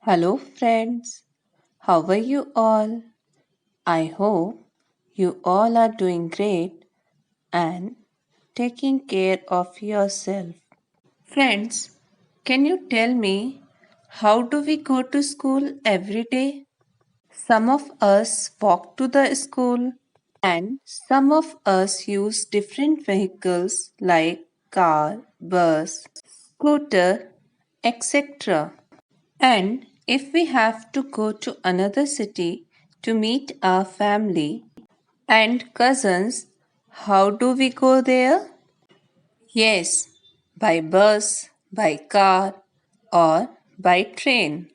Hello, friends. How are you all? I hope you all are doing great and taking care of yourself. Friends, can you tell me how do we go to school every day? Some of us walk to the school and some of us use different vehicles like car, bus, scooter, etc. And if we have to go to another city to meet our family and cousins, how do we go there? Yes, by bus, by car, or by train.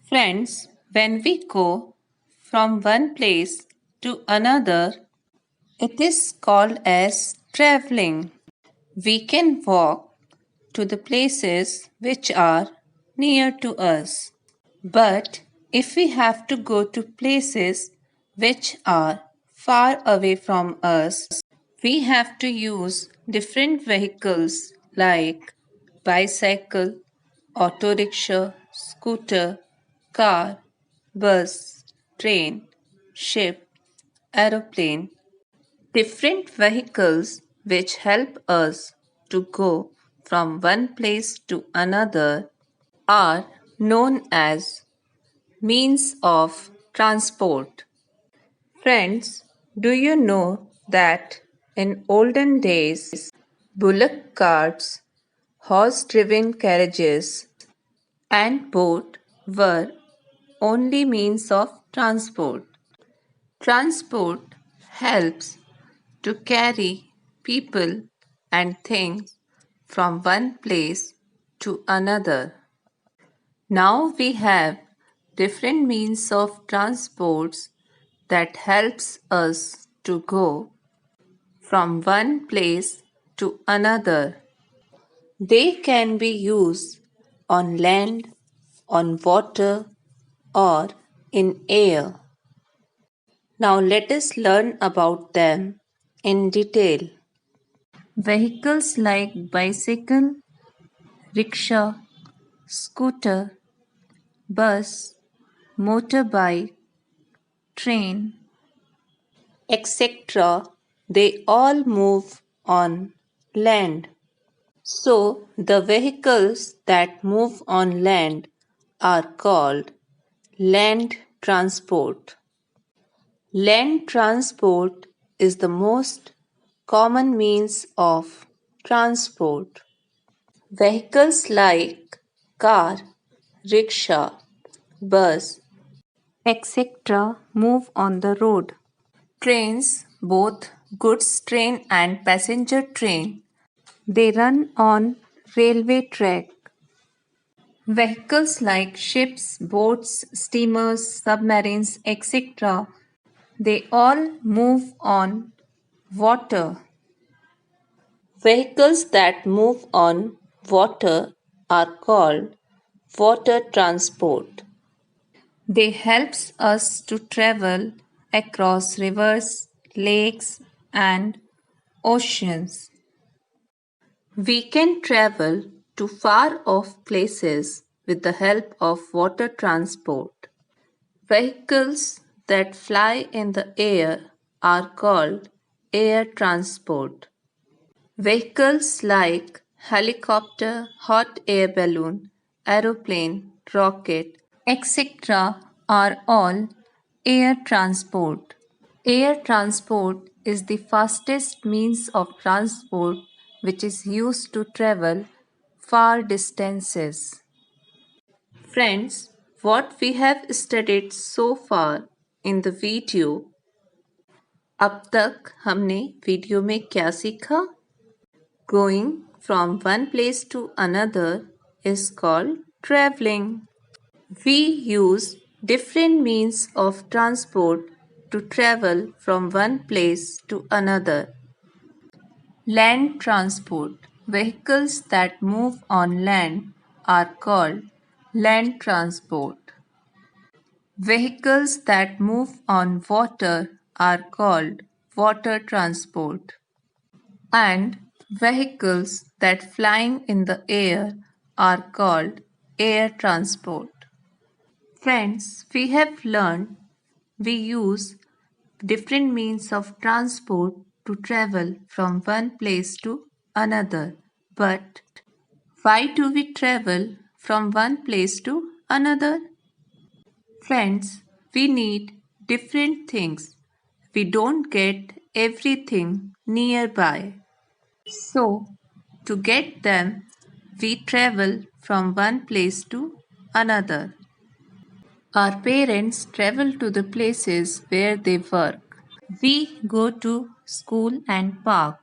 Friends, when we go from one place to another, it is called as traveling. We can walk to the places which are near to us. But if we have to go to places which are far away from us, we have to use different vehicles like bicycle, auto rickshaw, scooter, car, bus, train, ship, aeroplane. Different vehicles which help us to go from one place to another are known as means of transport. Friends, do you know that in olden days, bullock carts, horse driven carriages, and boat were only means of transport? Transport helps to carry people and things from one place to another. Now we have different means of transports that helps us to go from one place to another. They can be used on land, on water, or in air. Now let us learn about them in detail. Vehicles like bicycle, rickshaw, scooter, bus, motorbike, train, etc., they all move on land. So, the vehicles that move on land are called land transport. Land transport is the most common means of transport. Vehicles like car, rickshaw, bus, etc. move on the road. Trains, both goods train and passenger train, they run on railway track. Vehicles like ships, boats, steamers, submarines, etc., they all move on water. Vehicles that move on water are called water transport. They helps us to travel across rivers, lakes and oceans. We can travel to far off places with the help of water transport. Vehicles that fly in the air are called air transport. Vehicles like helicopter, hot air balloon, aeroplane, rocket, etc. are all air transport. Air transport is the fastest means of transport which is used to travel far distances. Friends, what we have studied so far in the video, अब तक हमने video में क्या सीखा? Going from one place to another is called traveling. We use different means of transport to travel from one place to another. Land transport. Vehicles that move on land are called land transport. Vehicles that move on water are called water transport. And vehicles that flying in the air are called air transport. Friends, we have learned we use different means of transport to travel from one place to another. But why do we travel from one place to another? Friends, we need different things. We don't get everything nearby. So, to get them, we travel from one place to another. Our parents travel to the places where they work. We go to school and park.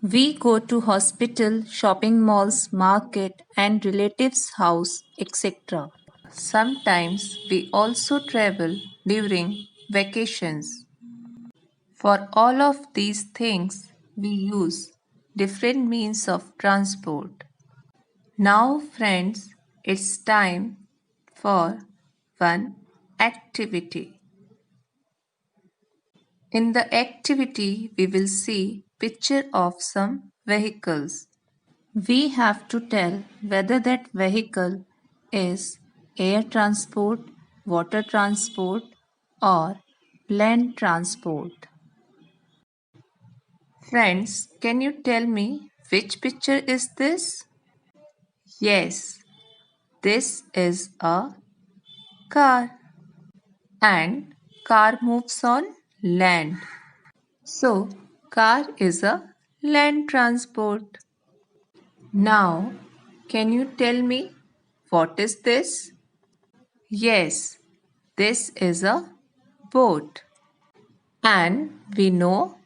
We go to hospital, shopping malls, market and relatives' house, etc. Sometimes we also travel during vacations. For all of these things, we use different means of transport. Now, friends, it's time for one activity. In the activity, we will see picture of some vehicles. We have to tell whether that vehicle is air transport, water transport, or land transport. Friends, can you tell me which picture is this? Yes, this is a car, and car moves on land. So, car is a land transport. Now, can you tell me what is this? Yes, this is a boat. And we know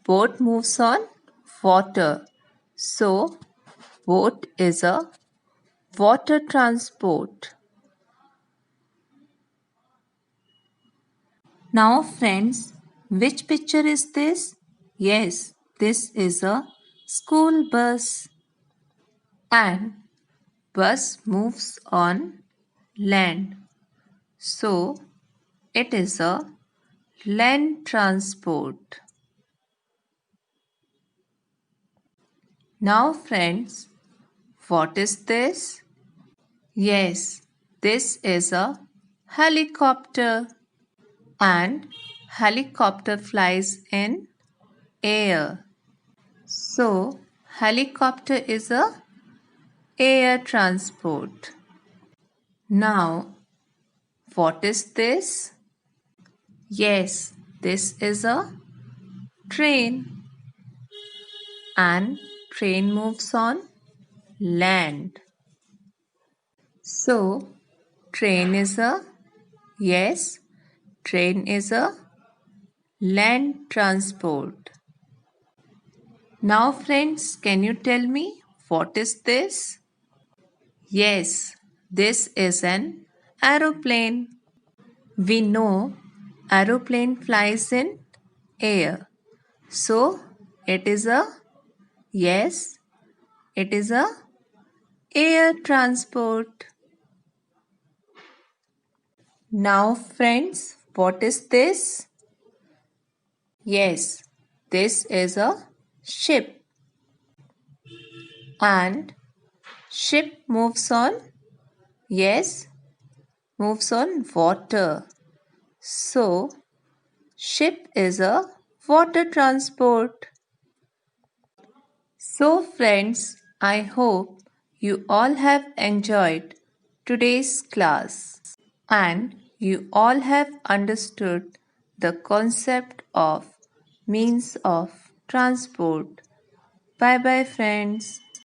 boat moves on water. So, boat is a water transport. Now, friends, which picture is this? Yes, this is a school bus. And bus moves on land. So, it is a land transport. Now, friends, what is this? Yes, this is a helicopter, and helicopter flies in air. So, helicopter is a air transport. Now, what is this? Yes, this is a train, and train moves on land. So, train is a yes, train is a land transport. Now, friends, can you tell me what is this? Yes, this is an aeroplane. We know aeroplane flies in air. So, it is a yes, it is a air transport. Now, friends, what is this? Yes, this is a ship, and ship moves on, yes, moves on water. So, ship is a water transport. So, friends, I hope you all have enjoyed today's class and you all have understood the concept of means of transport. Bye bye, friends.